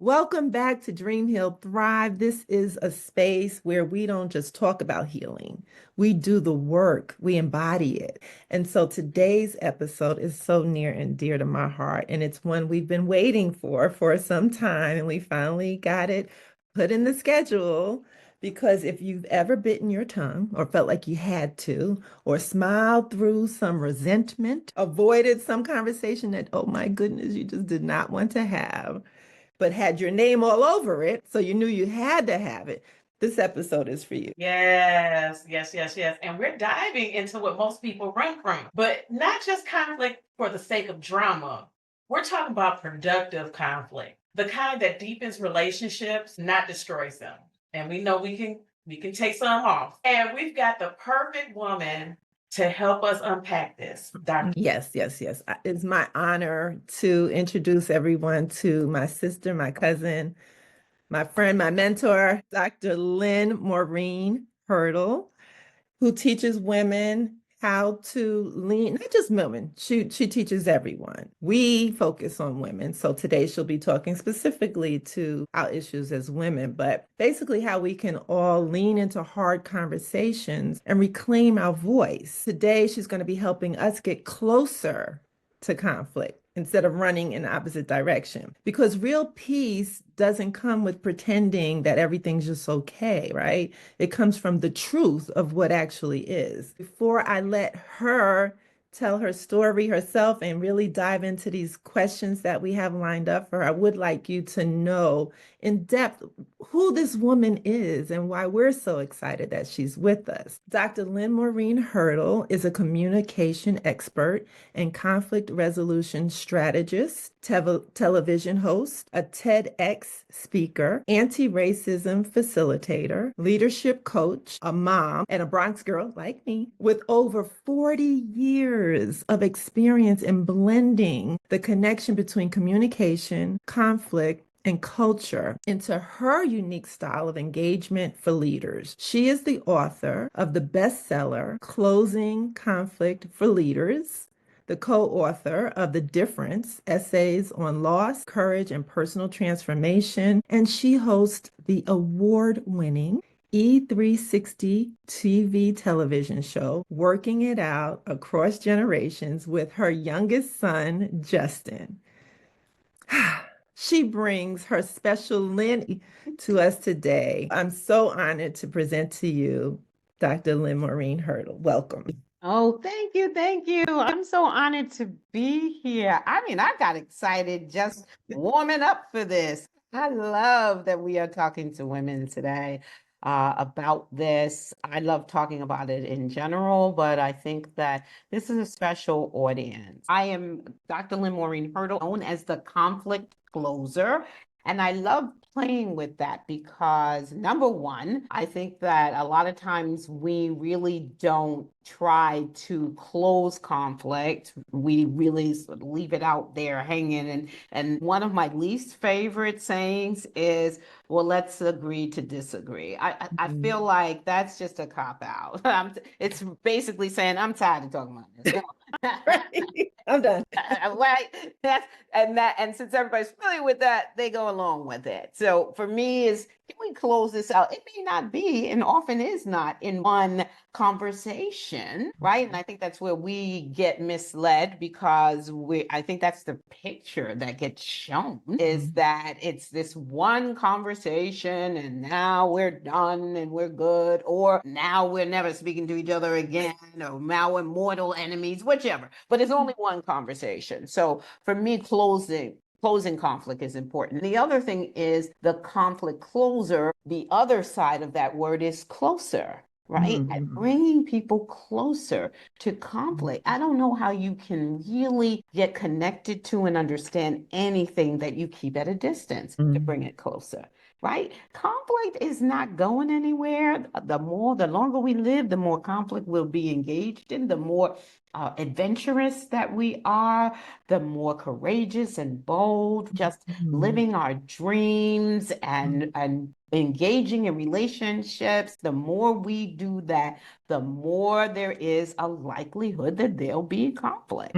Welcome back to Dream Heal Thrive. This is a space where we don't just talk about healing. We do the work, we embody it. And so today's episode is so near and dear to my heart. And it's one we've been waiting for some time. And we finally got it put in the schedule. Because if you've ever bitten your tongue or felt like you had to, or smiled through some resentment, avoided some conversation that, oh my goodness, you just did not want to have, but had your name all over it, so you knew you had to have it, this episode is for you. Yes, yes, yes, yes. And we're diving into what most people run from, but not just conflict for the sake of drama. We're talking about productive conflict, the kind that deepens relationships, not destroys them. And we know we can take some off. And we've got the perfect woman to help us unpack this, Dr. Yes, yes, yes. It's my honor to introduce everyone to my sister, my cousin, my friend, my mentor, Dr. Lynne Maureen Hurdle, who teaches women how to lean, not just women, she teaches everyone. We focus on women. So today she'll be talking specifically to our issues as women, but basically how we can all lean into hard conversations and reclaim our voice. Today she's going to be helping us get closer to conflict instead of running in the opposite direction. Because real peace doesn't come with pretending that everything's just okay, right? It comes from the truth of what actually is. Before I let her tell her story herself and really dive into these questions that we have lined up for her, I would like you to know in depth who this woman is and why we're so excited that she's with us. Dr. Lynne Maureen Hurdle is a communication expert and conflict resolution strategist, television host, a TEDx speaker, anti-racism facilitator, leadership coach, a mom, and a Bronx girl like me with over 40 years of experience in blending the connection between communication, conflict, and culture into her unique style of engagement for leaders. She is the author of the bestseller, Closing Conflict for Leaders, the co-author of The Difference, Essays on Loss, Courage, and Personal Transformation, and she hosts the award-winning E360 TV television show, Working It Out Across Generations with her youngest son, Justin. She brings her special Lynne to us today. I'm so honored to present to you Dr. Lynne Maureen Hurdle. Welcome. Oh, thank you. Thank you. I'm so honored to be here. I mean, I got excited just warming up for this. I love that we are talking to women today about this. I love talking about it in general, but I think that this is a special audience. I am Dr. Lynne Maureen Hurdle, known as the conflict closer. And I love playing with that because number one, I think that a lot of times we really don't try to close conflict. We really sort of leave it out there hanging. And one of my least favorite sayings is, well, let's agree to disagree. I feel like that's just a cop out. It's basically saying, I'm tired of talking about this. Right. I'm done. Right. And since everybody's familiar with that, they go along with it. So for me is, can we close this out? It may not be, and often is not in one conversation, right? And I think that's where we get misled because I think that's the picture that gets shown is that it's this one conversation and now we're done and we're good, or now we're never speaking to each other again, or now we're mortal enemies, whichever. But it's only one conversation. So for me, closing conflict is important. The other thing is the conflict closer. The other side of that word is closer, right? And bringing people closer to conflict. I don't know how you can really get connected to and understand anything that you keep at a distance to bring it closer. Right? Conflict is not going anywhere. The longer we live, the more conflict we'll be engaged in, the more adventurous that we are, the more courageous and bold, just living our dreams and engaging in relationships. The more we do that, the more there is a likelihood that there'll be conflict.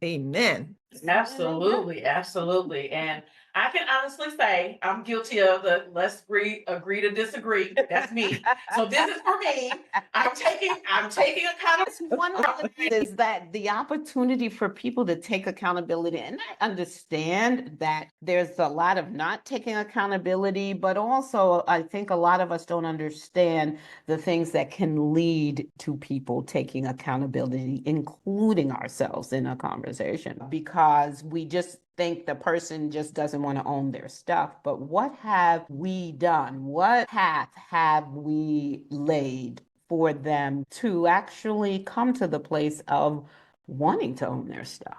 Amen. Absolutely, absolutely. And I can honestly say I'm guilty of the let's agree to disagree. That's me. So this is for me. I'm taking That's accountability. one of the things is that the opportunity for people to take accountability. And I understand that there's a lot of not taking accountability, but also I think a lot of us don't understand the things that can lead to people taking accountability, including ourselves in a conversation, because we just think the person just doesn't want to own their stuff. But what have we done? What path have we laid for them to actually come to the place of wanting to own their stuff?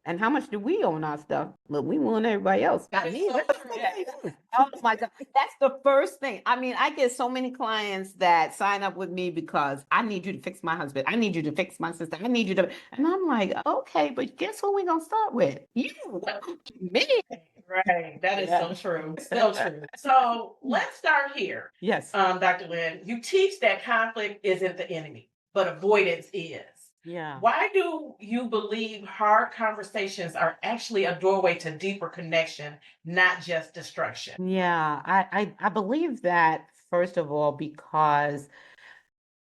And how much do we own our stuff? Look, we want everybody else. That is so true. Oh my God. That's the first thing. I mean, I get so many clients that sign up with me because I need you to fix my husband. I need you to fix my sister. I need you to. And I'm like, okay, but guess who we're going to start with? You, me. Right. That is so true. So true. So let's start here. Yes. Dr. Lynn, you teach that conflict isn't the enemy, but avoidance is. Yeah. Why do you believe hard conversations are actually a doorway to deeper connection, not just destruction? Yeah, I believe that, first of all, because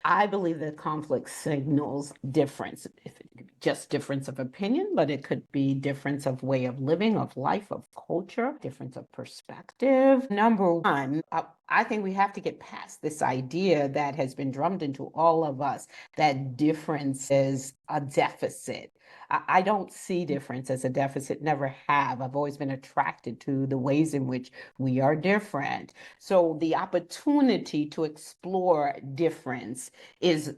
I believe that conflict signals difference. If it could be just difference of opinion, but it could be difference of way of living, of life, of culture, difference of perspective. Number one, I think we have to get past this idea that has been drummed into all of us that difference is a deficit. I don't see difference as a deficit, never have. I've always been attracted to the ways in which we are different. So the opportunity to explore difference is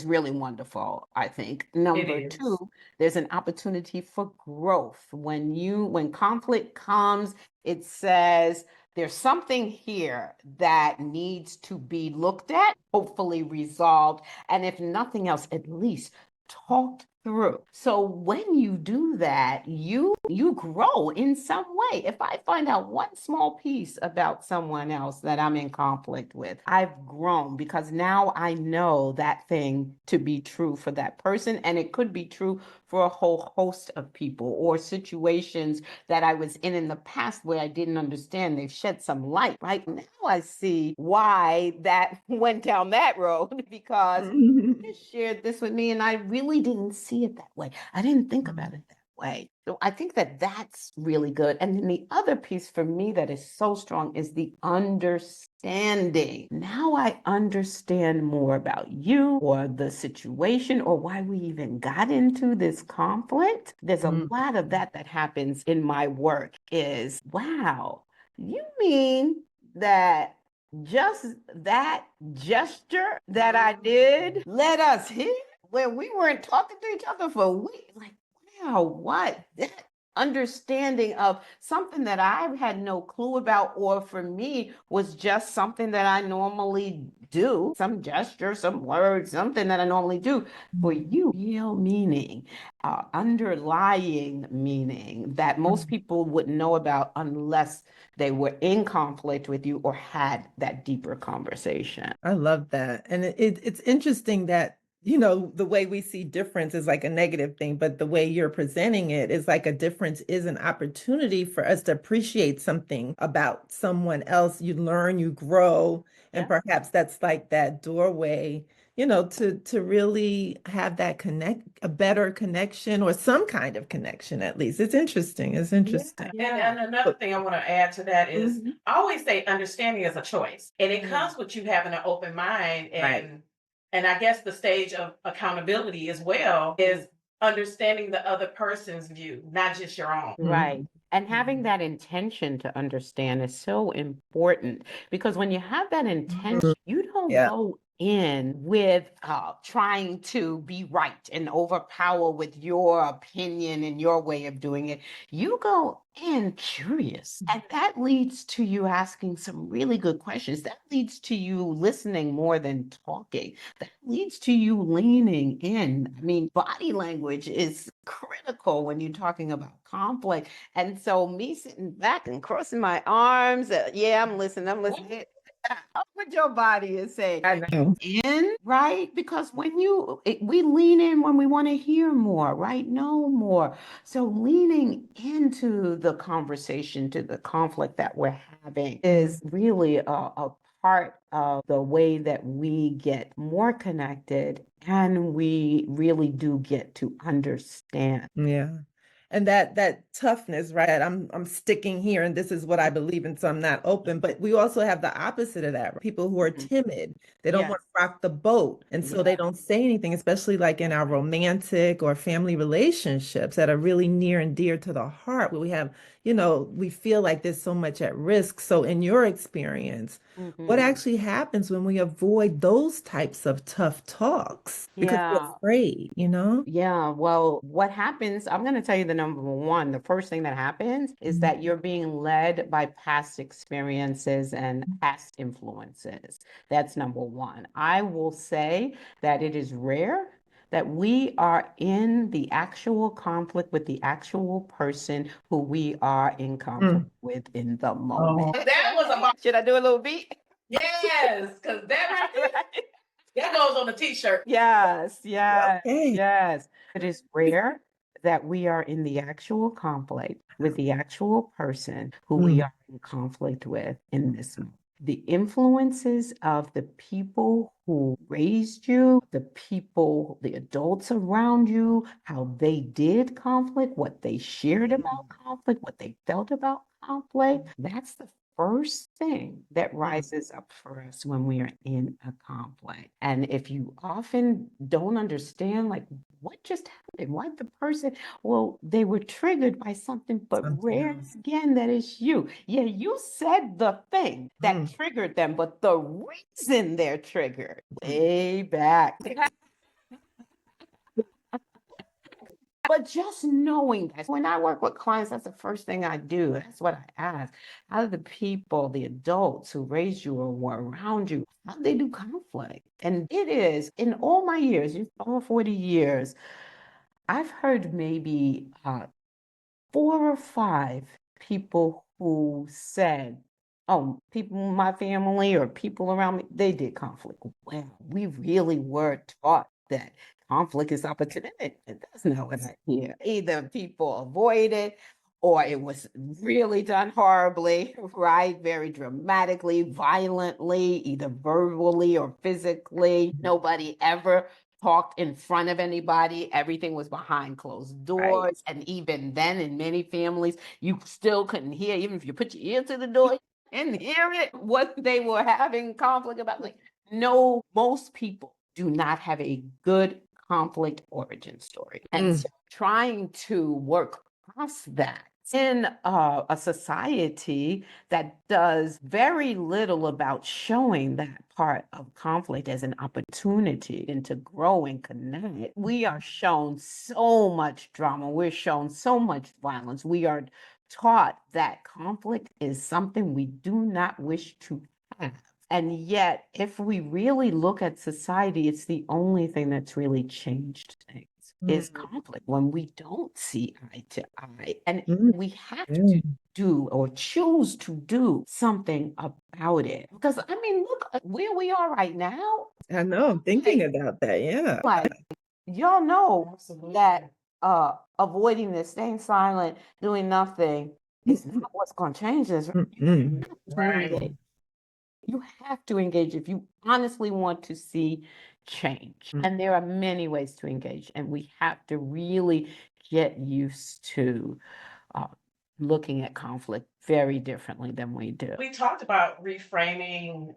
really wonderful, I think. Number is. two, there's an opportunity for growth. When conflict comes, it says there's something here that needs to be looked at, hopefully resolved, and if nothing else, at least talked through. So when you do that, you grow in some way. If I find out one small piece about someone else that I'm in conflict with, I've grown because now I know that thing to be true for that person, and it could be true for a whole host of people or situations that I was in the past where I didn't understand. They've shed some light. Right now I see why that went down that road because shared this with me and I really didn't see it that way. I didn't think about it that way. So I think that that's really good. And then the other piece for me that is so strong is the understanding. Now I understand more about you or the situation or why we even got into this conflict. There's a lot of that happens in my work is, wow, you mean that just that gesture that I did let us hit when we weren't talking to each other for a week. Like, wow, what? That understanding of something that I had no clue about, or for me was just something that I normally do, some gesture, some words, something that I normally do. For you, real meaning, underlying meaning that most people wouldn't know about unless they were in conflict with you or had that deeper conversation. I love that. And it's interesting that, the way we see difference is like a negative thing, but the way you're presenting it is like a difference is an opportunity for us to appreciate something about someone else. You learn, you grow, and perhaps that's like that doorway, to really have that a better connection or some kind of connection at least. It's interesting. It's interesting. And another thing I want to add to that is I always say understanding is a choice. And it comes with you having an open mind and I guess the stage of accountability as well is understanding the other person's view, not just your own. Right. And having that intention to understand is so important because when you have that intention, you don't go in with trying to be right and overpower with your opinion and your way of doing it. You go in curious, and that leads to you asking some really good questions. That leads to you listening more than talking. That leads to you leaning in. I mean, body language is critical when you're talking about conflict. And so me sitting back and crossing my arms, I'm listening. What your body is saying. I know. In, right? Because when we lean in when we want to hear more, right? Know more. So leaning into the conversation, to the conflict that we're having is really a part of the way that we get more connected and we really do get to understand. Yeah. And that toughness, right? I'm sticking here and this is what I believe in, so I'm not open. But we also have the opposite of that. People who are Mhm. timid, they don't want Yes. to rock the boat. And so they don't say anything, especially like in our romantic or family relationships that are really near and dear to the heart, where we have, we feel like there's so much at risk. So in your experience, what Mhm. actually happens when we avoid those types of tough talks because we're Yeah. afraid, you know? Yeah, well, what happens, I'm going to tell you the number one. The first thing that happens is that you're being led by past experiences and past influences. That's number one. I will say that it is rare that we are in the actual conflict with the actual person who we are in conflict Mm. with in the Oh, moment. that was about, Should I do a little beat? yes, because that right there, that goes on a t-shirt. Yes, yes, Okay. yes. It is rare that we are in the actual conflict with the actual person who we Mm. are in conflict with in this moment. The influences of the people who raised you, the people, the adults around you, how they did conflict, what they shared about conflict, what they felt about conflict, that's the first thing that rises up for us when we are in a conflict. And if you often don't understand, like, what just happened? Why the person, well, they were triggered by something, but Something rare else. again, that is you. Yeah, you said the thing that Mm. triggered them, but the reason they're triggered way back. But just knowing that when I work with clients, that's the first thing I do. That's what I ask. How do the people, the adults who raised you or were around you, how do they do conflict? And it is in all my years, over 40 years, I've heard maybe 4 or 5 people who said, oh, people in my family or people around me, they did conflict. Well, we really were taught that conflict is opportunity. That's not what I hear. Either people avoid it or it was really done horribly, right? Very dramatically, violently, either verbally or physically. Nobody ever talked in front of anybody. Everything was behind closed Right. doors. And even then, in many families, you still couldn't hear, even if you put your ear to the door and hear it, what they were having conflict about. Like, no, most people do not have a good conflict origin story. And Mm. so trying to work past that in a society that does very little about showing that part of conflict as an opportunity and to grow and connect. We are shown so much drama. We're shown so much violence. We are taught that conflict is something we do not wish to have. And yet, if we really look at society, it's the only thing that's really changed things is conflict when we don't see eye to eye. And Mm. we have Yeah. to do or choose to do something about it. Because I mean, look at where we are right now. I know. I'm thinking Like, about that. Yeah. like y'all know Absolutely. that avoiding this, staying silent, doing nothing is not what's going to change this. Mm-mm. Right. You have to engage if you honestly want to see change. Mm. And there are many ways to engage, and we have to really get used to uh, looking at conflict very differently than we do. We talked about reframing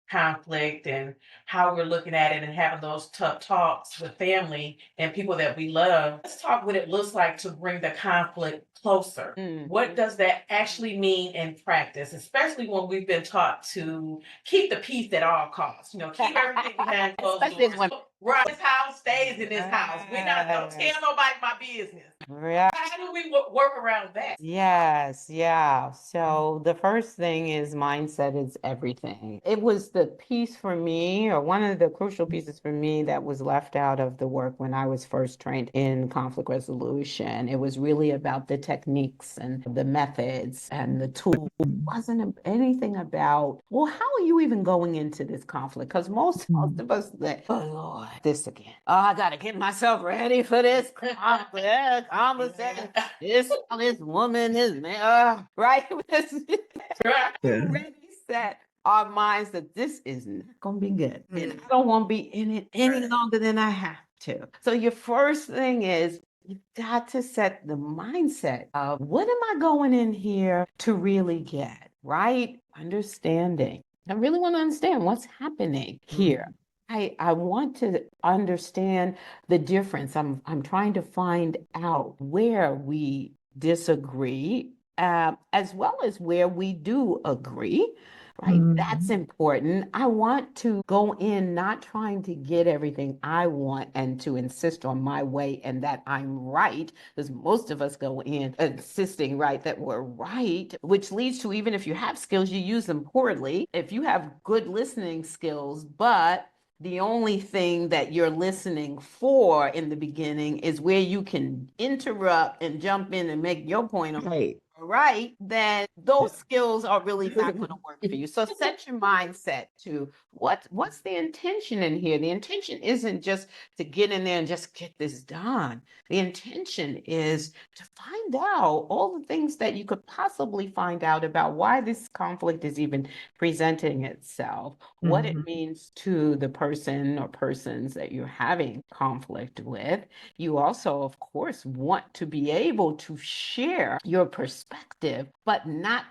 conflict and how we're looking at it and having those tough talks with family and people that we love. Let's talk what it looks like to bring the conflict closer. What does that actually mean in practice, especially when we've been taught to keep the peace at all costs? Keep everything behind closed Especially as doors. women. Right, this house stays in this house. We not don't tell nobody my business. Yeah. How do we work around that? Yes, yeah. So the first thing is mindset is everything. It was the piece for me, or one of the crucial pieces for me that was left out of the work when I was first trained in conflict resolution. It was really about the techniques and the methods and the tools. It wasn't anything about, well, how are you even going into this conflict? Because most of us say, oh Lord, this again. Oh, I gotta get myself ready for this conflict, conversation. This woman, this man, right? Yeah. Already set our minds that this is not gonna be good. And I don't want to be in it any longer than I have to. So your first thing is you've got to set the mindset of what am I going in here to really get, right? Understanding. I really want to understand what's happening here. I want to understand the difference. I'm trying to find out where we disagree, as well as where we do agree, right? That's important. I want to go in not trying to get everything I want and to insist on my way and that I'm right, because most of us go in insisting, right, that we're right, which leads to, even if you have skills, you use them poorly. If you have good listening skills, but the only thing that you're listening for in the beginning is where you can interrupt and jump in and make your point right, then those skills are really not going to work for you. So set your mindset to what's the intention in here. The intention isn't just to get in there and just get this done. The intention is to find out all the things that you could possibly find out about why this conflict is even presenting itself, what it means to the person or persons that you're having conflict with. You also, of course, want to be able to share your perspective, but not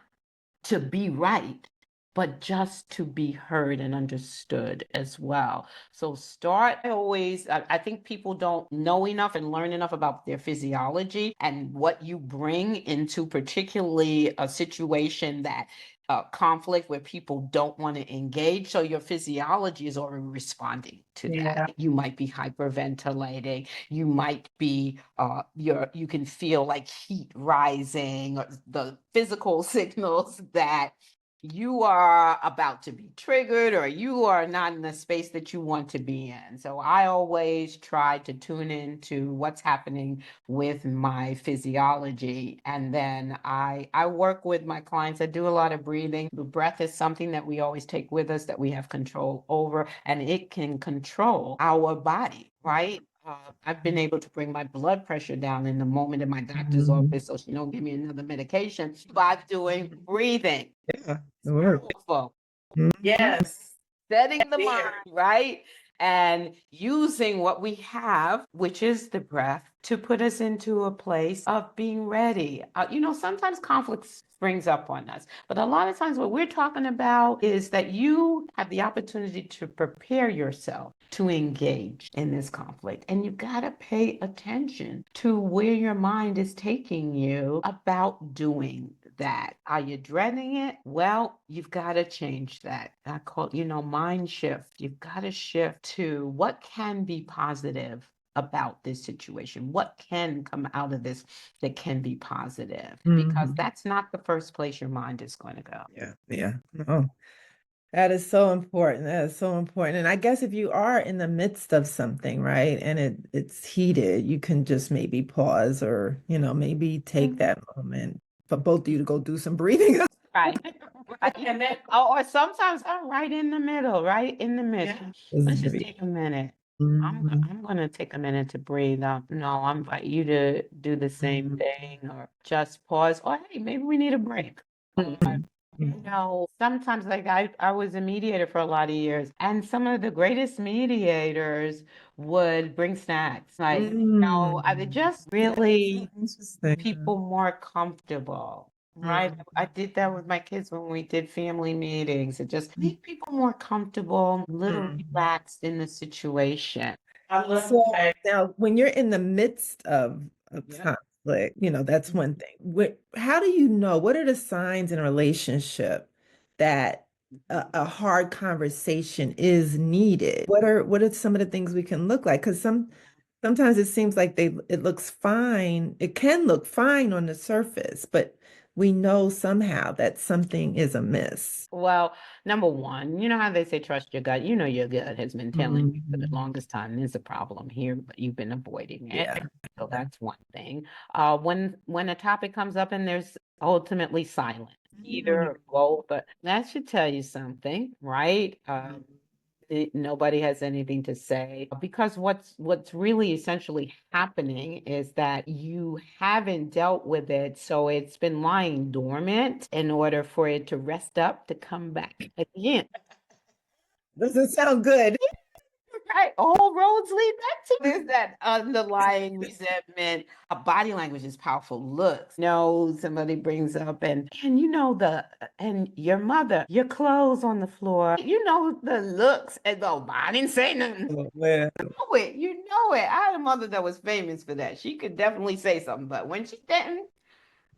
to be right, but just to be heard and understood as well. So start always, I think people don't know enough and learn enough about their physiology and what you bring into particularly a situation that conflict where people don't want to engage. So your physiology is already responding to that. You might be hyperventilating. You might be, you can feel like heat rising, or the physical signals that you are about to be triggered or you are not in the space that you want to be in. So I always try to tune into what's happening with my physiology. And then I work with my clients. I do a lot of breathing. The breath is something that we always take with us, that we have control over, and it can control our body, right? I've been able to bring my blood pressure down in the moment in my doctor's office, so she don't give me another medication, by doing breathing. Yeah, it works. Powerful. Yes. Setting the There. mind, right? And using what we have, which is the breath, to put us into a place of being ready. Sometimes conflict springs up on us, but a lot of times what we're talking about is that you have the opportunity to prepare yourself to engage in this conflict. And you got to pay attention to where your mind is taking you about doing that. Are you dreading it? Well, you've got to change that. I call it, mind shift. You've got to shift to what can be positive about this situation. What can come out of this that can be positive? Because that's not the first place your mind is going to go. Yeah. Oh, that is so important. That is so important. And I guess if you are in the midst of something, right, and it's heated, you can just maybe pause or, maybe take that moment for both of you to go do some breathing. Right. And then, or sometimes I'm right in the middle, right in the middle. Let's just take a minute. I'm going to take a minute to breathe. I invite you to do the same thing, or just pause. Or hey, maybe we need a break. Sometimes, like I was a mediator for a lot of years, and some of the greatest mediators would bring snacks. Like, I just really people more comfortable. Right. I did that with my kids when we did family meetings. It just make people more comfortable, a little relaxed in the situation. I love So that. now, when you're in the midst of a conflict, that's one thing. How do you know? What are the signs in a relationship that a hard conversation is needed? What are some of the things we can look like? Because sometimes it seems like it looks fine. It can look fine on the surface, but we know somehow that something is amiss. Well, number one, you know how they say trust your gut. You know your gut has been telling you for the Mhm. longest time there's a problem here, but you've been avoiding it. Yeah. So that's one thing. When a topic comes up and there's ultimately silence, either or both, but that should tell you something, right? Nobody has anything to say because what's really essentially happening is that you haven't dealt with it, so it's been lying dormant in order for it to rest up to come back again. Doesn't sound good. Right, all roads lead back to there's that underlying resentment. A body language is powerful. Looks, no, somebody brings up and you know and your mother, your clothes on the floor. You know the looks and go, I didn't say nothing. Oh, man. Know it, you know it. I had a mother that was famous for that. She could definitely say something, but when she didn't,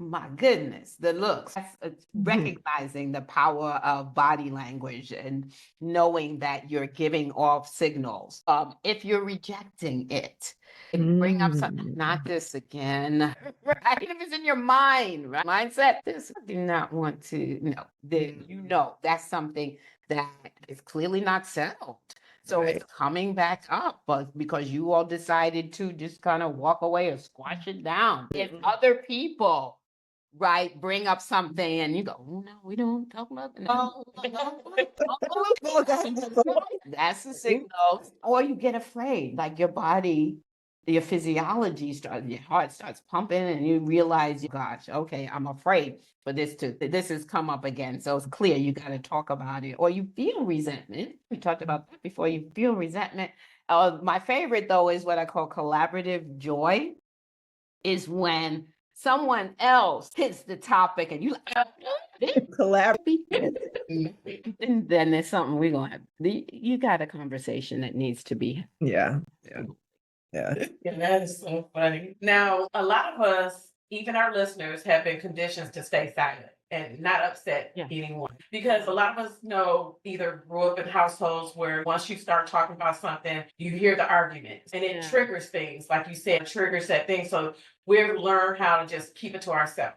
my goodness, the looks. That's recognizing the power of body language and knowing that you're giving off signals. If you're rejecting it, if you bring up something, not this again, right? If it's in your mind, right? Mindset, this I do not want to, no, then you know that's something that is clearly not settled. So Right. it's coming back up, but because you all decided to just kind of walk away or squash it down. If other people, right, bring up something and you go, oh, no, we don't talk about that. No, that's the signal. Or you get afraid, like your body, your physiology starts, your heart starts pumping, and you realize, gosh, okay, I'm afraid for this has come up again. So it's clear you got to talk about it. Or you feel resentment. We talked about that before. You feel resentment. My favorite though is what I call collaborative joy, is when someone else hits the topic and you like, Collaborate. and then there's something we're gonna have. You got a conversation that needs to be. Yeah. Yeah. Yeah. Yeah, that is so funny. Now, a lot of us, even our listeners, have been conditioned to stay silent and not upset Yeah. anyone. Because a lot of us know either grew up in households where once you start talking about something, you hear the arguments and it Yeah. triggers things. Like you said, triggers that thing. So we've learned how to just keep it to ourselves.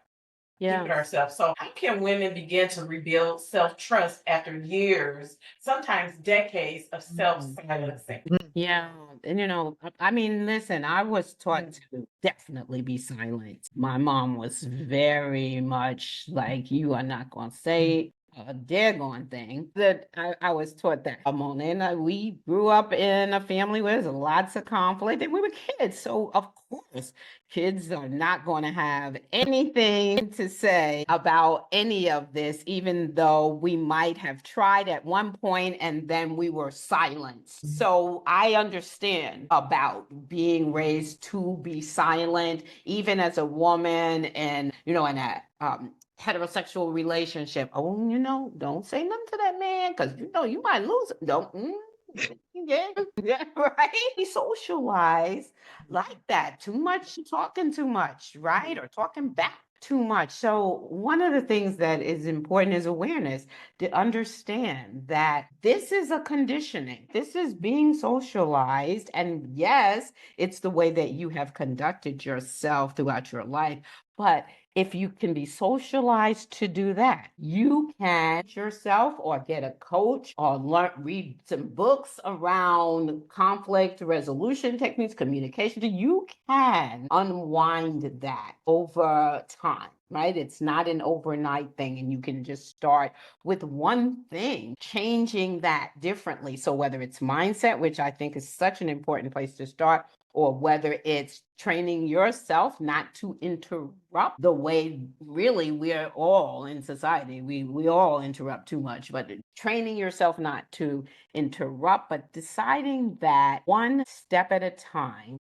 Keep it Yeah. ourselves. So how can women begin to rebuild self-trust after years, sometimes decades of self-silencing? Yeah. And I mean, listen, I was taught to definitely be silent. My mom was very much like, you are not gonna say a daggone thing. That I was taught that. Monet and we grew up in a family where there's lots of conflict and we were kids. So of course, kids are not going to have anything to say about any of this, even though we might have tried at one point and then we were silenced. So I understand about being raised to be silent, even as a woman and, in a heterosexual relationship. Oh, don't say nothing to that man because, you might lose it. Don't. Yeah, right. We socialize like that. Too much talking too much, right? Or talking back too much. So one of the things that is important is awareness, to understand that this is a conditioning. This is being socialized. And yes, it's the way that you have conducted yourself throughout your life. But if you can be socialized to do that, you can yourself or get a coach or read some books around conflict resolution techniques, communication. You can unwind that over time, right? It's not an overnight thing, and you can just start with one thing, changing that differently. So whether it's mindset, which I think is such an important place to start, or whether it's training yourself not to interrupt the way really we're all in society. We all interrupt too much, but training yourself not to interrupt, but deciding that one step at a time,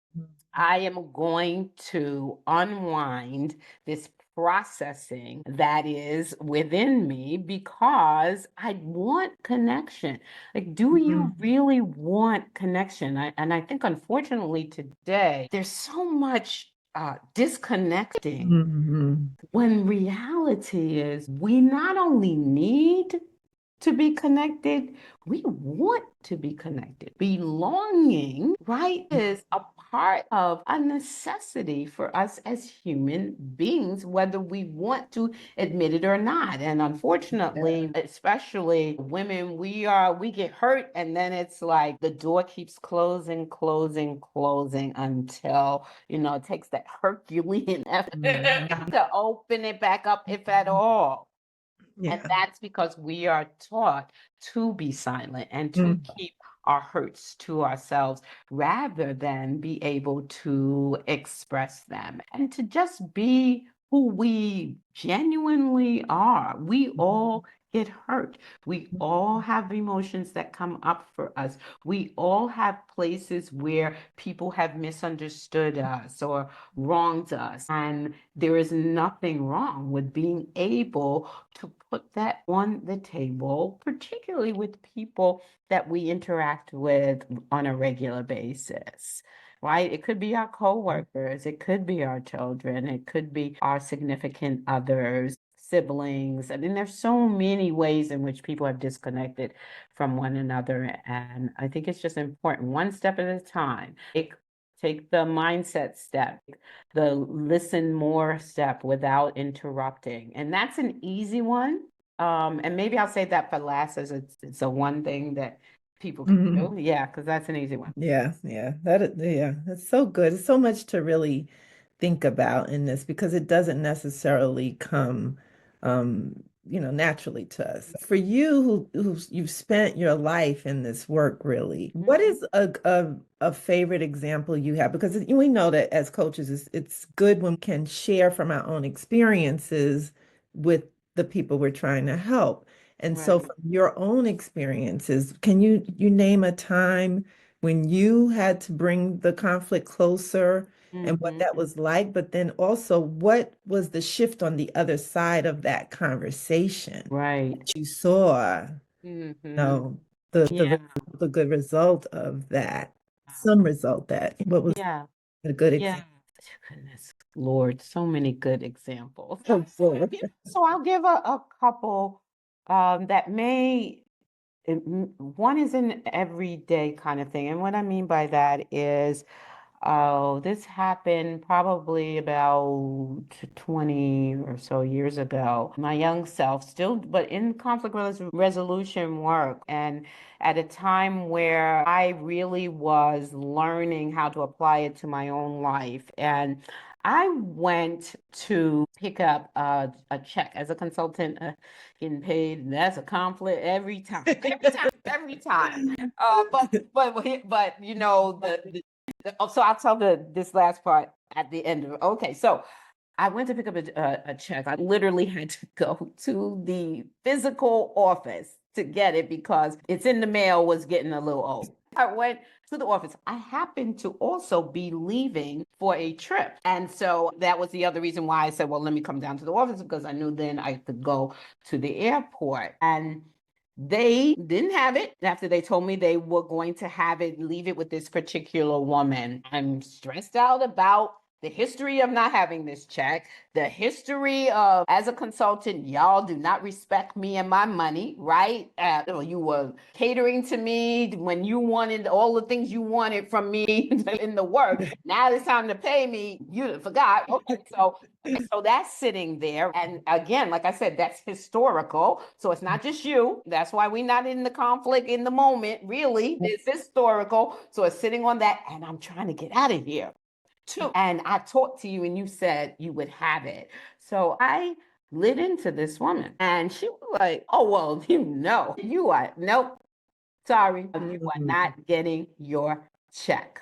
I am going to unwind this processing that is within me because I want connection. Like, do you really want connection? And I think, unfortunately, today there's so much disconnecting when reality is we not only need to be connected. We want to be connected. Belonging, right, is a part of a necessity for us as human beings, whether we want to admit it or not. And unfortunately, especially women, we get hurt, and then it's like the door keeps closing, closing, closing until, it takes that Herculean effort to open it back up, if at all. And Yeah. that's because we are taught to be silent and to keep our hurts to ourselves rather than be able to express them and to just be who we genuinely are. We all get hurt. We all have emotions that come up for us. We all have places where people have misunderstood us or wronged us. And there is nothing wrong with being able to put that on the table, particularly with people that we interact with on a regular basis. Right? It could be our coworkers, it could be our children, it could be our significant others, siblings. I mean, there's so many ways in which people have disconnected from one another. And I think it's just important, one step at a time. Take the mindset step, the listen more step without interrupting. And that's an easy one. And maybe I'll say that for last, as it's a one thing that people can do. Yeah, because that's an easy one. Yeah, that's so good. It's so much to really think about in this because it doesn't necessarily come, naturally to us. For you, you've spent your life in this work, really. What is a favorite example you have? Because we know that as coaches, it's good when we can share from our own experiences with the people we're trying to help. And so, Right. from your own experiences, can you name a time when you had to bring the conflict closer and what that was like? But then also, what was the shift on the other side of that conversation Right. that you saw? No, the Yeah. the good result of that, some result that what was Yeah. a good Yeah. example? Goodness, Lord, so many good examples. Oh, boy. So I'll give a couple that may one is an everyday kind of thing. And what I mean by that is, oh, this happened probably about 20 or so years ago. My young self, still, but in conflict resolution work, and at a time where I really was learning how to apply it to my own life. And I went to pick up a check as a consultant, getting paid, and that's a conflict every time, every time, every time. But so I'll tell this last part at the end of it. Okay, so I went to pick up a check. I literally had to go to the physical office to get it because it's in the mail was getting a little old. I went to the office. I happened to also be leaving for a trip. And so that was the other reason why I said, well, let me come down to the office because I knew then I could go to the airport. And they didn't have it after they told me they were going to have it, leave it with this particular woman. I'm stressed out about the history of not having this check, the history of, as a consultant, y'all do not respect me and my money, right? You were catering to me when you wanted all the things you wanted from me in the work. Now it's time to pay me. You forgot. Okay, so that's sitting there. And again, like I said, that's historical. So it's not just you. That's why we're not in the conflict in the moment, really. It's historical. So it's sitting on that. And I'm trying to get out of here too. And I talked to you and you said you would have it. So I lit into this woman and she was like, oh, well, you are, nope, sorry, you are not getting your check.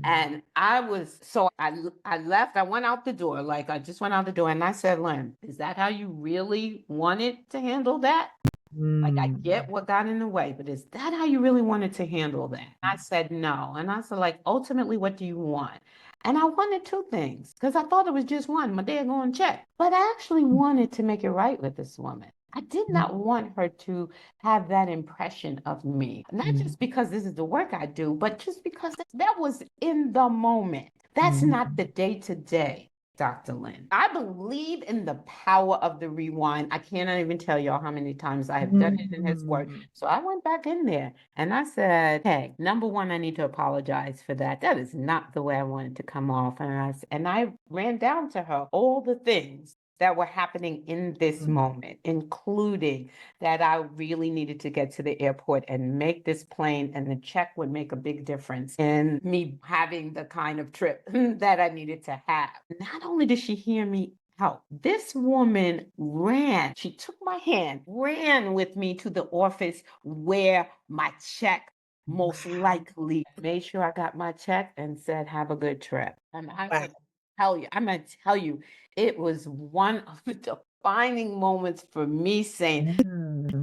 And I left, I went out the door, like I just went out the door and I said, Lynn, is that how you really wanted to handle that? Like I get what got in the way, but is that how you really wanted to handle that? I said no. And I said, like, ultimately, what do you want? And I wanted two things because I thought it was just one, my dad going to check. But I actually wanted to make it right with this woman. I did not want her to have that impression of me, not just because this is the work I do, but just because that was in the moment. That's not the day to day. Dr. Lynne. I believe in the power of the rewind. I cannot even tell y'all how many times I have done it in his work. So I went back in there and I said, hey, number one, I need to apologize for that. That is not the way I wanted to come off. And I ran down to her all the things that were happening in this moment, including that I really needed to get to the airport and make this plane, and the check would make a big difference in me having the kind of trip that I needed to have. Not only did she hear me out, this woman ran. She took my hand, ran with me to the office where my check most likely made sure I got my check and said, have a good trip. And I'm going to tell you, it was one of the defining moments for me saying,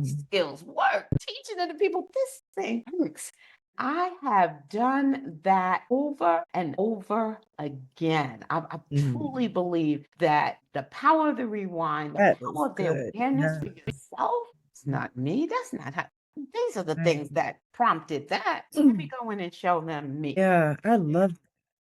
skills work, teaching other people this thing works. I have done that over and over again. I truly believe that the power of the rewind, the power of the awareness for yourself, it's not me. That's not how. These are the things that prompted that. So let me go in and show them me. Yeah, I love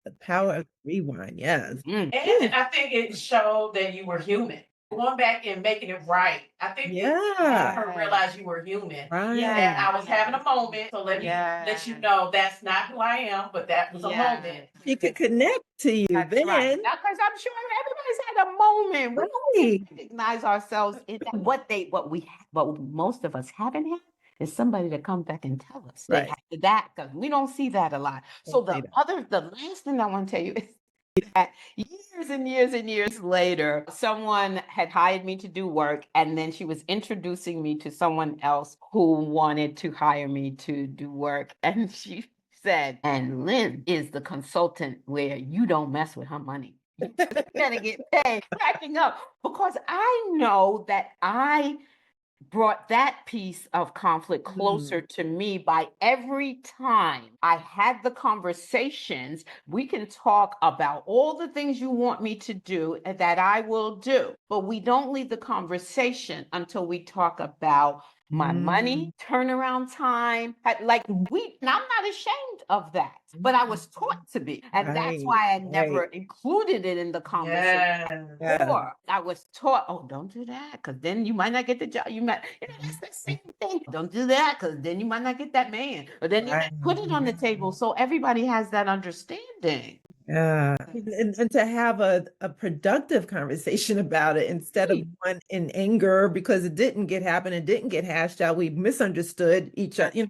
the power of rewind. Yes. And I think it showed that you were human. Going back and making it right. I think it made her realize you were human. Right. And I was having a moment, so let me let you know that's not who I am, but that was a moment. She could connect to you then. Right. Because I'm sure everybody's had a moment. We don't recognize ourselves in that. What most of us haven't had is somebody to come back and tell us that, because we don't see that a lot. So the last thing I want to tell you is that years and years and years later, someone had hired me to do work, and then she was introducing me to someone else who wanted to hire me to do work. And she said, and Lynne is the consultant where you don't mess with her money. You gotta get paid, cracking up, because I know that I brought that piece of conflict closer to me by every time I had the conversations. We can talk about all the things you want me to do that I will do, but we don't leave the conversation until we talk about my money, turnaround time. And I'm not ashamed of that, but I was taught to be. And that's why I never included it in the conversation. Or I was taught, oh, don't do that, because then you might not get the job. That's the same thing. Don't do that, because then you might not get that man. Or then you put it on the table. So everybody has that understanding. Yeah. And to have a productive conversation about it instead of one in anger because it didn't get hashed out. We misunderstood each other,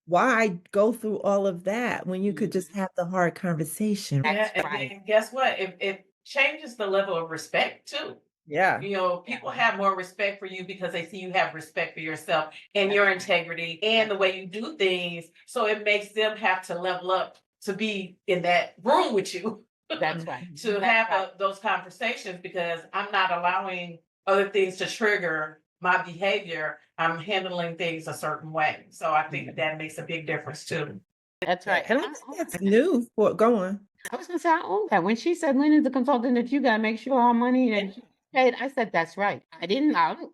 why go through all of that when you could just have the hard conversation? And guess what? It changes the level of respect too. Yeah. People have more respect for you because they see you have respect for yourself and your integrity and the way you do things. So it makes them have to level up to be in that room with you. That's right. To have those conversations, because I'm not allowing other things to trigger my behavior. I'm handling things a certain way. So I think that makes a big difference too. That's right. And I think that's new for going. I was going to say, I own that. When she said, Lynne is the consultant that you got to make sure our money and paid, I said, that's right. I didn't know.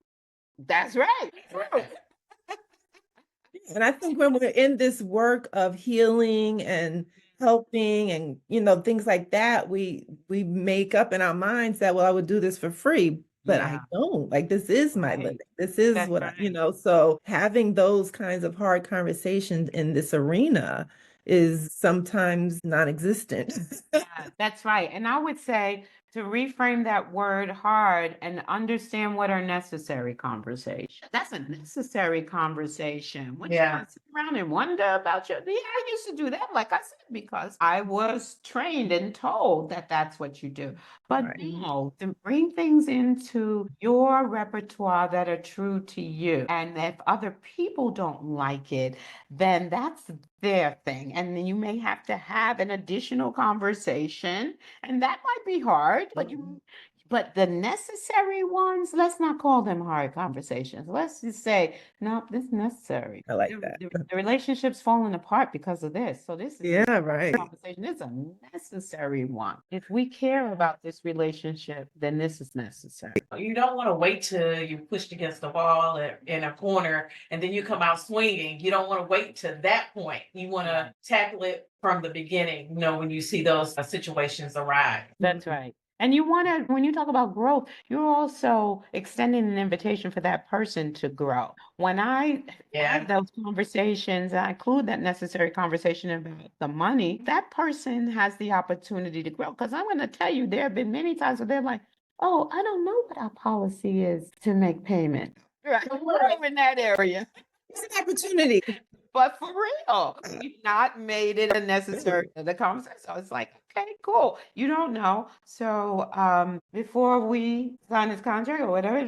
That's right. And I think when we're in this work of healing and helping and things like that, we make up in our minds that, well, I would do this for free, but I don't. Like, this is my living. This is so having those kinds of hard conversations in this arena is sometimes non-existent. That's right. And I would say to reframe that word hard and understand what are necessary conversations. That's a necessary conversation. When you sit around and wonder about I used to do that, like I said, because I was trained and told that that's what you do. But no, to bring things into your repertoire that are true to you. And if other people don't like it, then that's their thing. And then you may have to have an additional conversation, and that might be hard, but the necessary ones, let's not call them hard conversations. Let's just say, no, this is necessary. I like that. The relationship's falling apart because of this. So this is conversation. It's a necessary one. If we care about this relationship, then this is necessary. You don't want to wait till you're pushed against the wall or in a corner and then you come out swinging. You don't want to wait to that point. You want to tackle it from the beginning, when you see those situations arise. That's right. And you want to, when you talk about growth, you're also extending an invitation for that person to grow. When I Yeah. have those conversations, I include that necessary conversation about the money, that person has the opportunity to grow. Because I'm going to tell you, there have been many times where they're like, oh, I don't know what our policy is to make payment. Right. We're in that area. It's an opportunity. But for real, you've not made it a necessary the conversation. So it's like, okay, cool. You don't know. So before we sign this contract or whatever,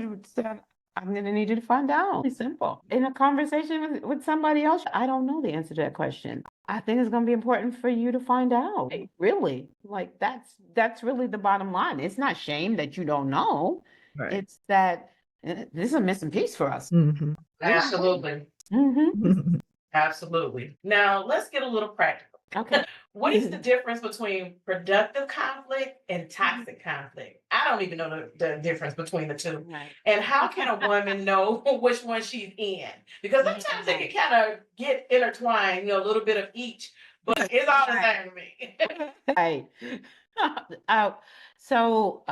I'm gonna need you to find out. It's simple. In a conversation with somebody else, I don't know the answer to that question. I think it's gonna be important for you to find out. Really. Like that's really the bottom line. It's not shame that you don't know. Right. It's that this is a missing piece for us. Mhm. Absolutely. Mm-hmm. Absolutely. Now let's get a little practical. Okay. What is the difference between productive conflict and toxic conflict? I don't even know the difference between the two. Right. And how can a woman know which one she's in? Because sometimes they can kind of get intertwined, a little bit of each, but it's all the same to me. Right. Uh, so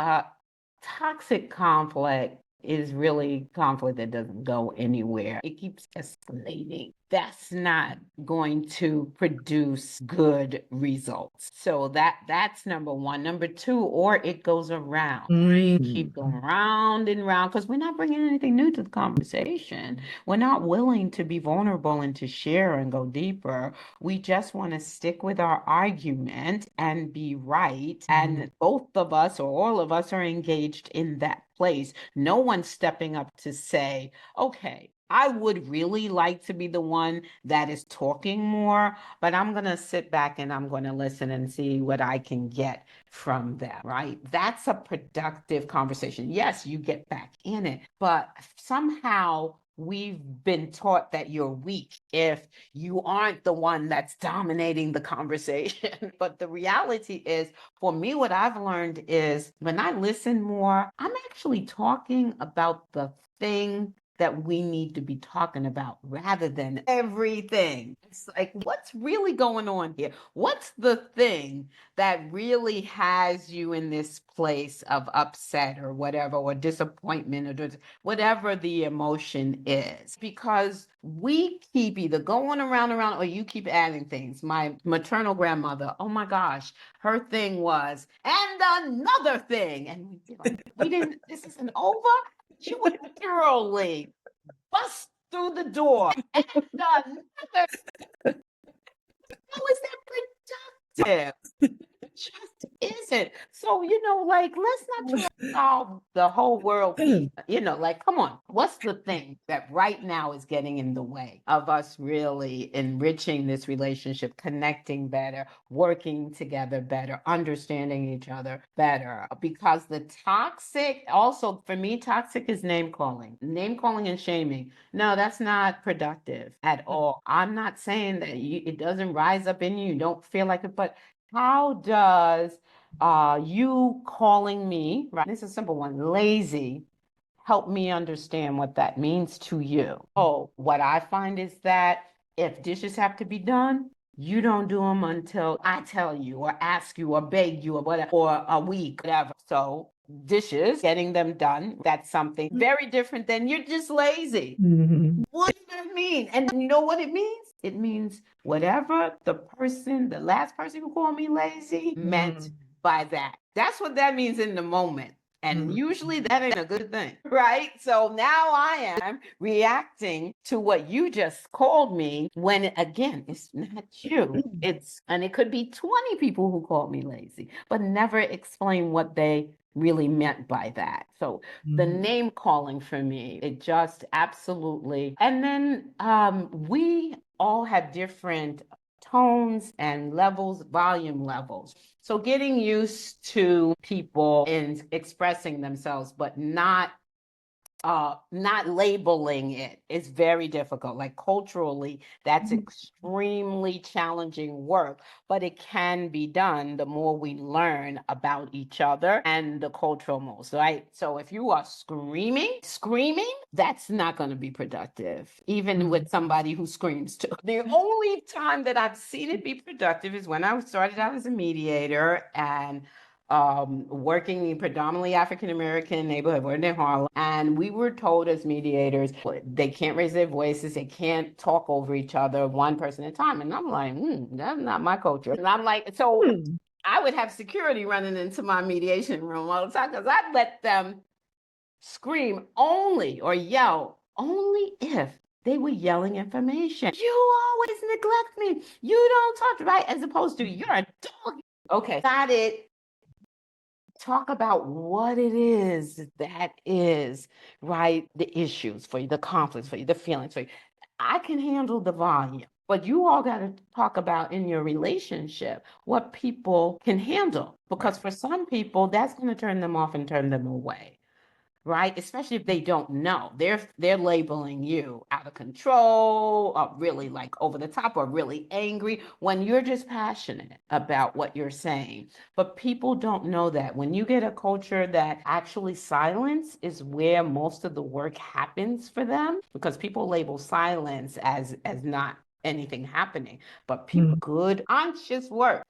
toxic conflict is really conflict that doesn't go anywhere. It keeps escalating. That's not going to produce good results. So that's number one. Number two, or it goes around. Keep going round and round because we're not bringing anything new to the conversation. We're not willing to be vulnerable and to share and go deeper. We just want to stick with our argument and be right. And both of us or all of us are engaged in that place. No one's stepping up to say, okay, I would really like to be the one that is talking more, but I'm going to sit back and I'm going to listen and see what I can get from them, right? That's a productive conversation. Yes, you get back in it, but somehow we've been taught that you're weak if you aren't the one that's dominating the conversation. But the reality is, for me, what I've learned is when I listen more, I'm actually talking about the thing that we need to be talking about rather than everything. It's like, what's really going on here? What's the thing that really has you in this place of upset or whatever, or disappointment, or whatever the emotion is? Because we keep either going around, or you keep adding things. My maternal grandmother, oh my gosh, her thing was, and another thing. And we'd be like, this isn't over. She would literally bust through the door and another. How is that productive? It just isn't. So, like, let's not try to solve the whole world. Like, come on, what's the thing that right now is getting in the way of us really enriching this relationship, connecting better, working together better, understanding each other better? Because the toxic, also for me, toxic is name calling and shaming. No, that's not productive at all. I'm not saying that it doesn't rise up in you, you don't feel like it, but how does you calling me, right? This is a simple one, lazy, help me understand what that means to you? Oh, what I find is that if dishes have to be done, you don't do them until I tell you or ask you or beg you or whatever, or a week, whatever. So dishes, getting them done, that's something very different than you're just lazy. What does that mean? And you know what it means? It means whatever the last person who called me lazy meant by that. That's what that means in the moment. And usually that ain't a good thing, right? So now I am reacting to what you just called me when, again, it's not you. And it could be 20 people who called me lazy, but never explain what they really meant by that. So the name calling for me, it just absolutely. And then we all have different tones and levels, volume levels. So getting used to people in expressing themselves, but not labeling it is very difficult. Like culturally, that's extremely challenging work, but it can be done the more we learn about each other and the cultural modes, right? So if you are screaming, that's not going to be productive, even with somebody who screams too. The only time that I've seen it be productive is when I started out as a mediator, and working in predominantly African American neighborhood, we're in Harlem, and we were told as mediators they can't raise their voices, they can't talk over each other, one person at a time. And I'm like, that's not my culture. And I'm like, so I would have security running into my mediation room all the time because I'd let them scream only or yell only if they were yelling information. You always neglect me. You don't talk right, as opposed to you're a dog. Okay, got it. Talk about what it is that is, right? The issues for you, the conflicts for you, the feelings for you. I can handle the volume, but you all got to talk about in your relationship what people can handle. Because for some people, that's going to turn them off and turn them away. Right? Especially if they don't know. They're labeling you out of control, or really like over the top, or really angry when you're just passionate about what you're saying. But people don't know that. When you get a culture that actually silence is where most of the work happens for them, because people label silence as not anything happening, but people good conscious work.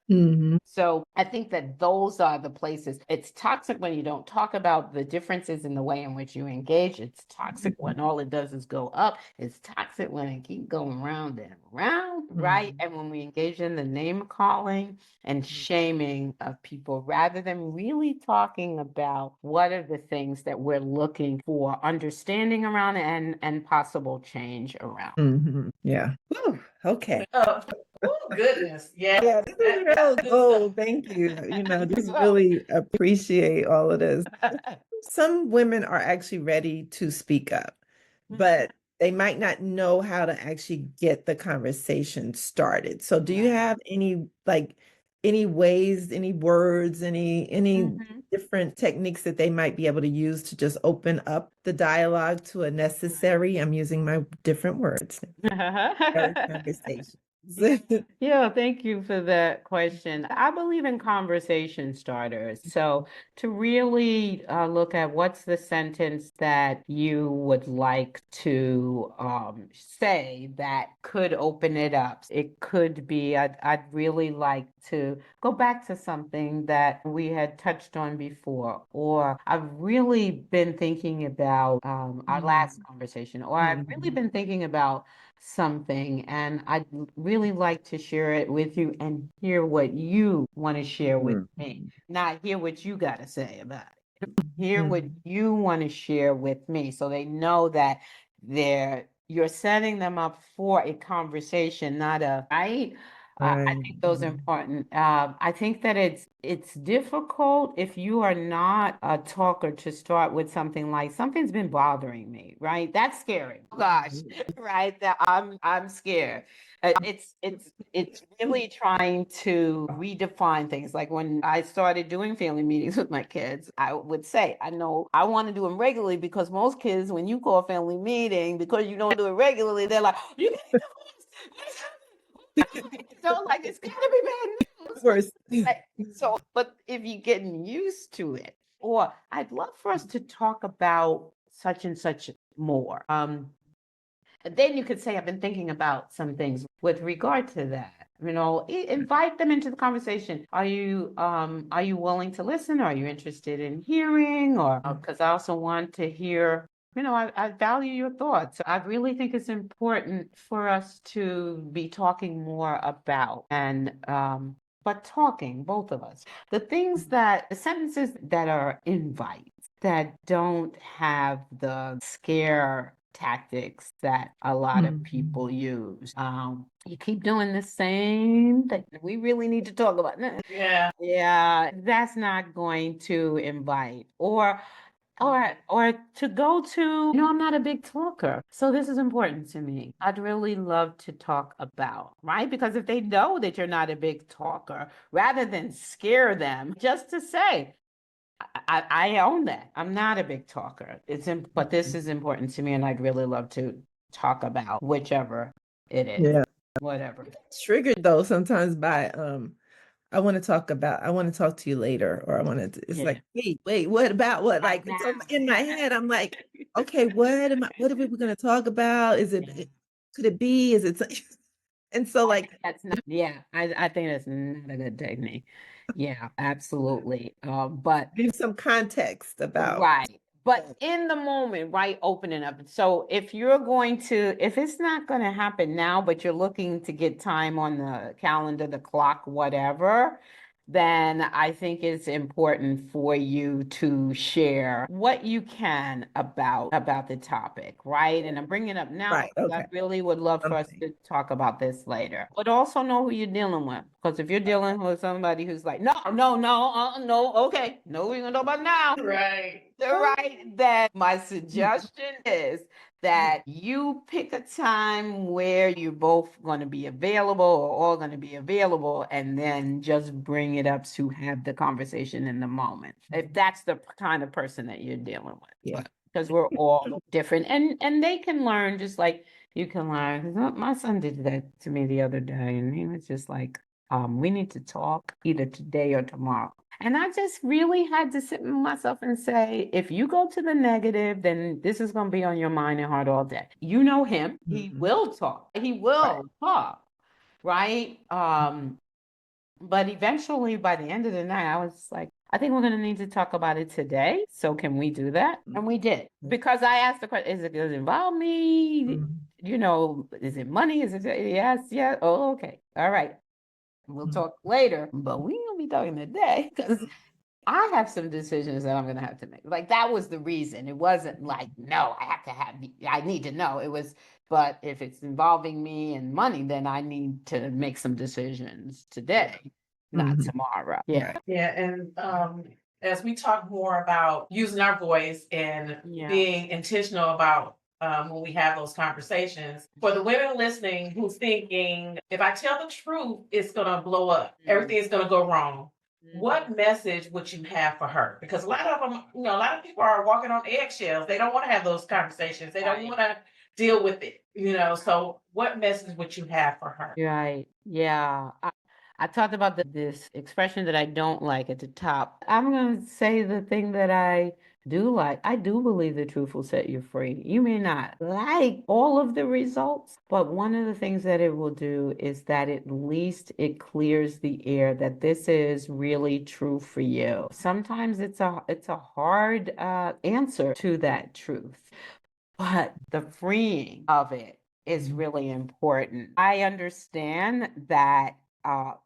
So I think that those are the places. It's toxic when you don't talk about the differences in the way in which you engage. It's toxic when all it does is go up. It's toxic when it keeps going round and round, right? And when we engage in the name calling and shaming of people rather than really talking about what are the things that we're looking for understanding around and possible change around. Yeah. Whew, okay. Oh, goodness. Yeah. Yeah, this is real gold. Thank you. Just really appreciate all of this. Some women are actually ready to speak up, but they might not know how to actually get the conversation started. So do you have any ways, any words, any different techniques that they might be able to use to just open up the dialogue to a necessary, I'm using my different words, conversation? Yeah, thank you for that question. I believe in conversation starters. So to really look at what's the sentence that you would like to say that could open it up. It could be, I'd really like to go back to something that we had touched on before, or I've really been thinking about our last conversation, or I've really been thinking about something, and I'd really like to share it with you and hear what you want to share with me, not hear what you got to say about it. Hear what you want to share with me, so they know that you're setting them up for a conversation, not a right. I think those are important. I think that it's difficult if you are not a talker to start with something like something's been bothering me, right? That's scary. Gosh, right? That I'm scared. It's really trying to redefine things. Like when I started doing family meetings with my kids, I would say, I know I want to do them regularly because most kids, when you call a family meeting, because you don't do it regularly, they're like, you get a divorce. So like it's gotta be bad news. Of course. So, but if you're getting used to it, or I'd love for us to talk about such and such more. Then you could say, I've been thinking about some things with regard to that. Invite them into the conversation. Are you willing to listen? Are you interested in hearing? Or because I also want to hear. I value your thoughts. I really think it's important for us to be talking more about but talking, both of us, the sentences that are invites that don't have the scare tactics that a lot of people use. You keep doing the same thing. We really need to talk about that. Yeah, that's not going to invite. Or to go to, I'm not a big talker, so this is important to me. I'd really love to talk about, right? Because if they know that you're not a big talker, rather than scare them, just to say, I own that. I'm not a big talker. But this is important to me, and I'd really love to talk about whichever it is. Yeah. Whatever. Triggered though sometimes by I want to talk to you later, or it's like, wait, what about what? Like, so in my head, I'm like, okay, what are we going to talk about? Could it be, and so like, that's not, I think that's not a good technique. Yeah, absolutely. But Give some context about. right. But in the moment, right, opening up. So if you're going to, if it's not going to happen now, but you're looking to get time on the calendar, the clock, whatever, then I think it's important for you to share what you can about the topic, right? And I'm bringing it up now Right. because I Okay. really would love for us Something. to talk about this later. But also know who you're dealing with. Because if you're dealing with somebody who's like, no, no, no, no, okay, no, we're gonna talk about now. Right. Right, that my suggestion is that you pick a time where you're both going to be available or all going to be available, and then just bring it up to have the conversation in the moment. If that's the kind of person that you're dealing with, Yeah. because we're all different, and they can learn just like you can learn. 'Cause my son did that to me the other day, and he was just like, we need to talk either today or tomorrow. And I just really had to sit with myself and say, if you go to the negative, then this is going to be on your mind and heart all day. You know him. He Mhm. will talk. He will talk, right? But eventually, by the end of the night, I was like, I think we're going to need to talk about it today. So can we do that? And we did. Because I asked the question, does it involve me? Mhm. You know, is it money? Is it, yes, yeah. Oh, okay. All right. We'll talk later, but we ain't gonna be talking today because I have some decisions that I'm gonna have to make. Like that was the reason. It wasn't like, no, I need to know. It was, but if it's involving me and money, then I need to make some decisions today, not Mhm. tomorrow. Yeah. Right. Yeah, and as we talk more about using our voice and Yeah. being intentional about when we have those conversations, for the women listening who's thinking, if I tell the truth, it's gonna blow up, everything is gonna go wrong. What message would you have for her? Because a lot of them, a lot of people are walking on eggshells. They don't want to have those conversations. They don't Right. want to deal with it. So, what message would you have for her? Right. Yeah. I talked about this expression that I don't like at the top. I'm going to say the thing that I do like. I do believe the truth will set you free. You may not like all of the results, but one of the things that it will do is that at least it clears the air that this is really true for you. Sometimes it's a hard answer to that truth. But the freeing of it is really important. I understand that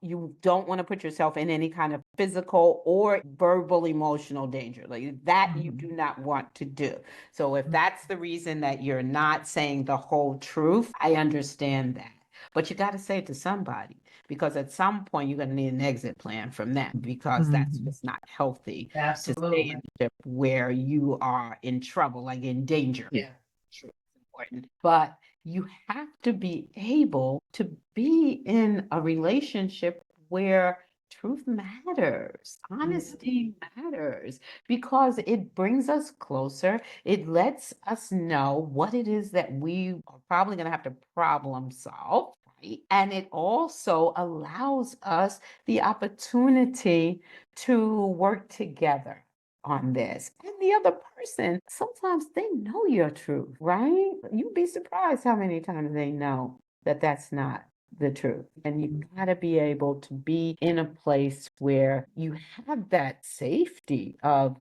you don't want to put yourself in any kind of physical or verbal emotional danger. Like that you do not want to do. So if that's the reason that you're not saying the whole truth, I understand that. But you got to say it to somebody because at some point you're going to need an exit plan from them because that's Mhm. just not healthy to stay Absolutely. in a ship where you are in trouble, like in danger. Yeah. True, it's important. But you have to be able to be in a relationship where truth matters, honesty matters, because it brings us closer. It lets us know what it is that we are probably going to have to problem solve. Right? And it also allows us the opportunity to work together on this. And the other person, sometimes they know your truth, right? You'd be surprised how many times they know that that's not the truth. And you gotta be able to be in a place where you have that safety of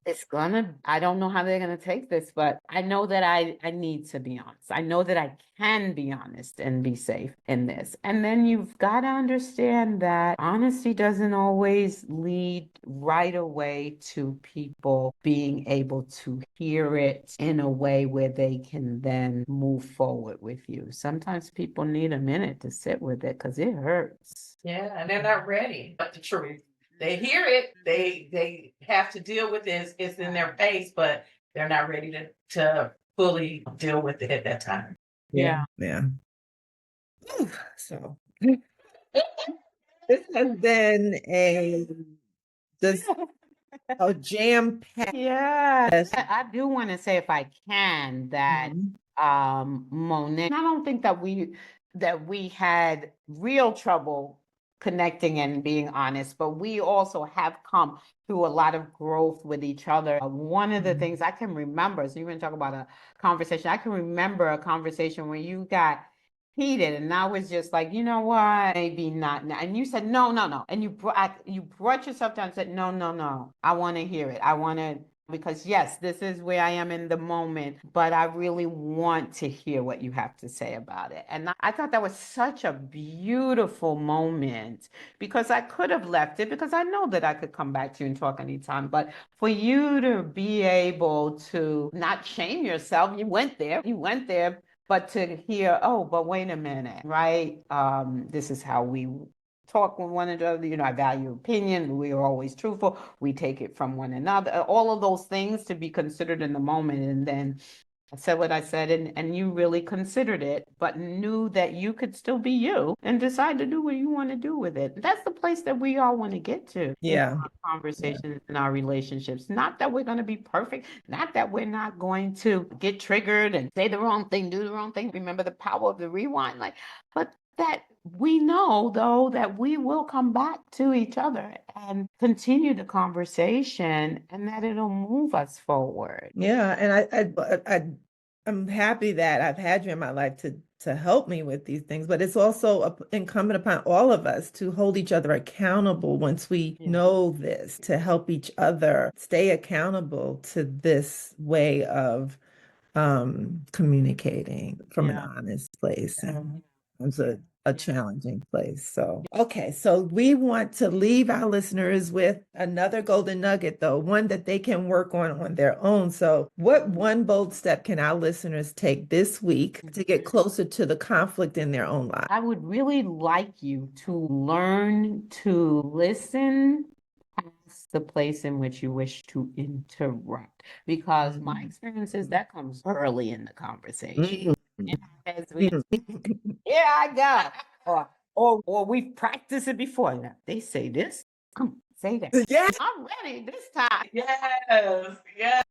I don't know how they're gonna take this, but I know that I need to be honest. I know that I can be honest and be safe in this. And then you've got to understand that honesty doesn't always lead right away to people being able to hear it in a way where they can then move forward with you. Sometimes people need a minute to sit with it because it hurts. Yeah, and they're not ready. But the truth, they hear it. They have to deal with this. It's in their face, but they're not ready to fully deal with it at that time. Yeah. Yeah. So this has been just a jam-packed. Yeah, Yes. I do want to say if I can that Mhm. Monet, I don't think that we had real trouble connecting and being honest, but we also have come through a lot of growth with each other. One of the things I can remember, so you're going to talk about a conversation. I can remember a conversation where you got heated, and I was just like, you know what, maybe not now. And you said, no, no, no. And you brought yourself down and said, no, no, no. I want to hear it. I want to, because yes, this is where I am in the moment, but I really want to hear what you have to say about it. And I thought that was such a beautiful moment, because I could have left it, because I know that I could come back to you and talk anytime. But for you to be able to not shame yourself, you went there, but to hear, oh, but wait a minute, right? This is how we talk with one another. I value opinion. We are always truthful. We take it from one another. All of those things to be considered in the moment. And then I said what I said, and you really considered it, but knew that you could still be you and decide to do what you want to do with it. That's the place that we all want to get to in Yeah. our conversations, in our relationships. Not that we're going to be perfect, not that we're not going to get triggered and say the wrong thing, do the wrong thing. Remember the power of the rewind, but that we know, though, that we will come back to each other and continue the conversation, and that it'll move us forward. Yeah, and I'm happy that I've had you in my life to help me with these things, but it's also incumbent upon all of us to hold each other accountable once we know this, to help each other stay accountable to this way of communicating from an honest place. And it's a challenging place. So, okay. So we want to leave our listeners with another golden nugget, though, one that they can work on their own. So what one bold step can our listeners take this week to get closer to the conflict in their own lives? I would really like you to learn to listen past the place in which you wish to interrupt, because my experience is that comes early in the conversation. As we, here I go. Or we've practiced it before. Now, they say this, say that. Yeah. I'm ready this time. Yes, yes.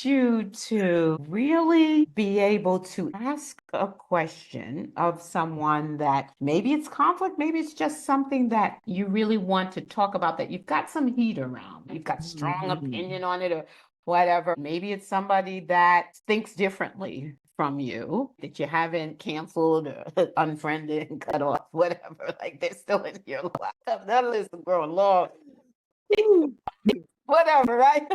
You to really be able to ask a question of someone that maybe it's conflict, maybe it's just something that you really want to talk about, that you've got some heat around, you've got strong opinion on it or whatever. Maybe it's somebody that thinks differently from you, that you haven't canceled or unfriended and cut off, whatever. Like they're still in your life. That list is growing long. Whatever, right?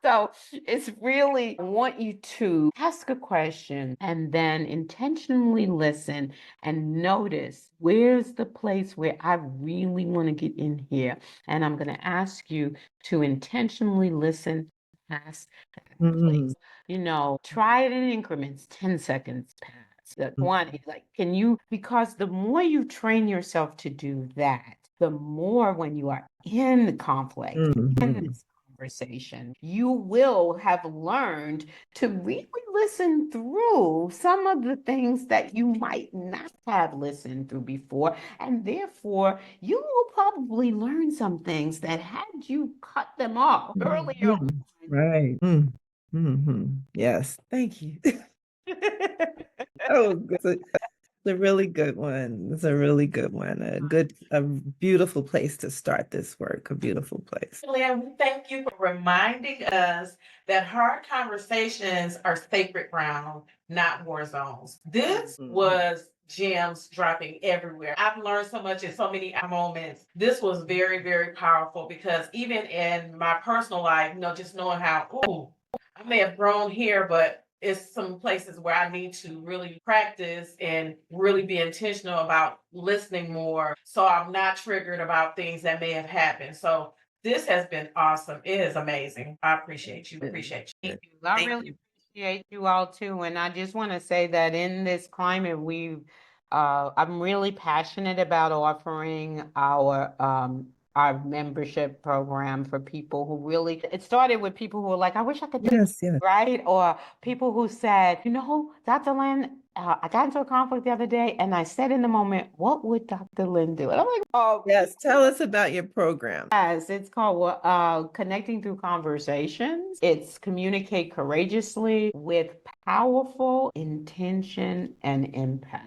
So it's really, I want you to ask a question and then intentionally listen and notice, where's the place where I really want to get in here? And I'm going to ask you to intentionally listen past that place. Try it in increments, 10 seconds past, the 20. Like, because the more you train yourself to do that, the more when you are in the conflict, in this conversation, you will have learned to really listen through some of the things that you might not have listened through before. And therefore, you will probably learn some things that had you cut them off earlier. Right. Yes. Thank you. Oh, it's a really good one. It's a really good one. A beautiful place to start this work. A beautiful place. Lynne, we thank you for reminding us that hard conversations are sacred ground, not war zones. This was gems dropping everywhere. I've learned so much in so many moments. This was very, very powerful, because even in my personal life, just knowing how, I may have grown here, but it's some places where I need to really practice and really be intentional about listening more, so I'm not triggered about things that may have happened. So this has been awesome. It is amazing. I appreciate you. Appreciate you. Thank you. I really appreciate you all too. And I just want to say that in this climate, I'm really passionate about offering our membership program for people who really, it started with people who were like, I wish I could do this, right? Or people who said, Dr. Lynne, I got into a conflict the other day and I said in the moment, what would Dr. Lynne do? And I'm like, oh, yes, tell us about your program. Yes, it's called Connecting Through Conversations. It's communicate courageously with powerful intention and impact.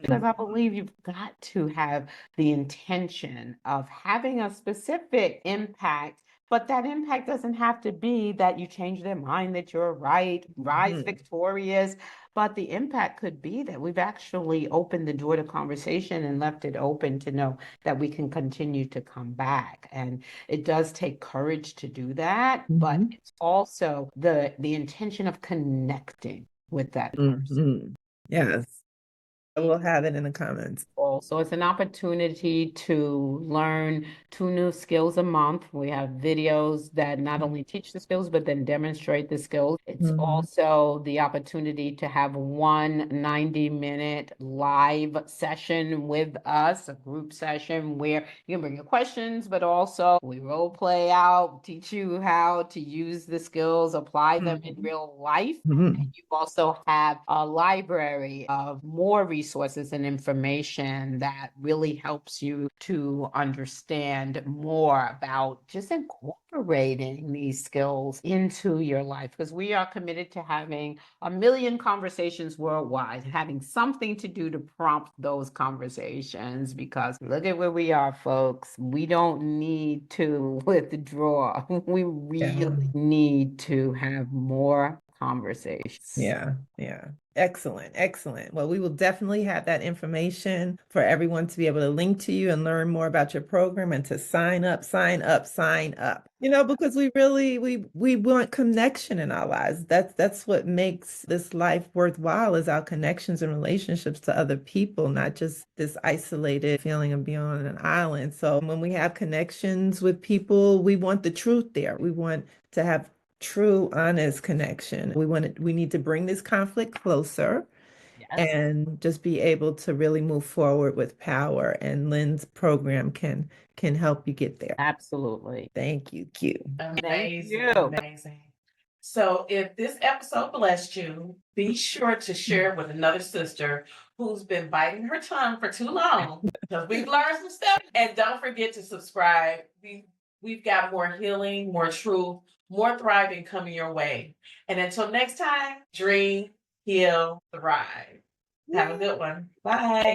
Because I believe you've got to have the intention of having a specific impact, but that impact doesn't have to be that you change their mind, that you're right, rise victorious. but the impact could be that we've actually opened the door to conversation and left it open to know that we can continue to come back. And it does take courage to do that, but Mhm. it's also the intention of connecting with that person. Mhm. Yes. We'll have it in the comments. Also, it's an opportunity to learn 2 new skills a month. We have videos that not only teach the skills, but then demonstrate the skills. It's Mhm. also the opportunity to have one 90-minute live session with us, a group session where you can bring your questions, but also we role play out, teach you how to use the skills, apply them in real life. Mhm. You also have a library of more resources and information that really helps you to understand more about just incorporating these skills into your life. Because we are committed to having 1 million conversations worldwide, having something to do to prompt those conversations. Because look at where we are, folks. We don't need to withdraw. We really need to have more conversations. Yeah. Excellent. Excellent. Well, we will definitely have that information for everyone to be able to link to you and learn more about your program and to sign up, sign up, sign up. Because we really we want connection in our lives. That's what makes this life worthwhile is our connections and relationships to other people, not just this isolated feeling of being on an island. So when we have connections with people, we want the truth there. We want to have true, honest connection. We need to bring this conflict closer Yes. and just be able to really move forward with power. And Lynne's program can help you get there. Absolutely. Thank you, Q. Amazing, you. amazing. So if this episode blessed you, be sure to share it with another sister who's been biting her tongue for too long because we've learned some stuff. And don't forget to subscribe. We've got more healing, more truth, more thriving coming your way. And until next time, dream, heal, thrive. Have a good one. Bye.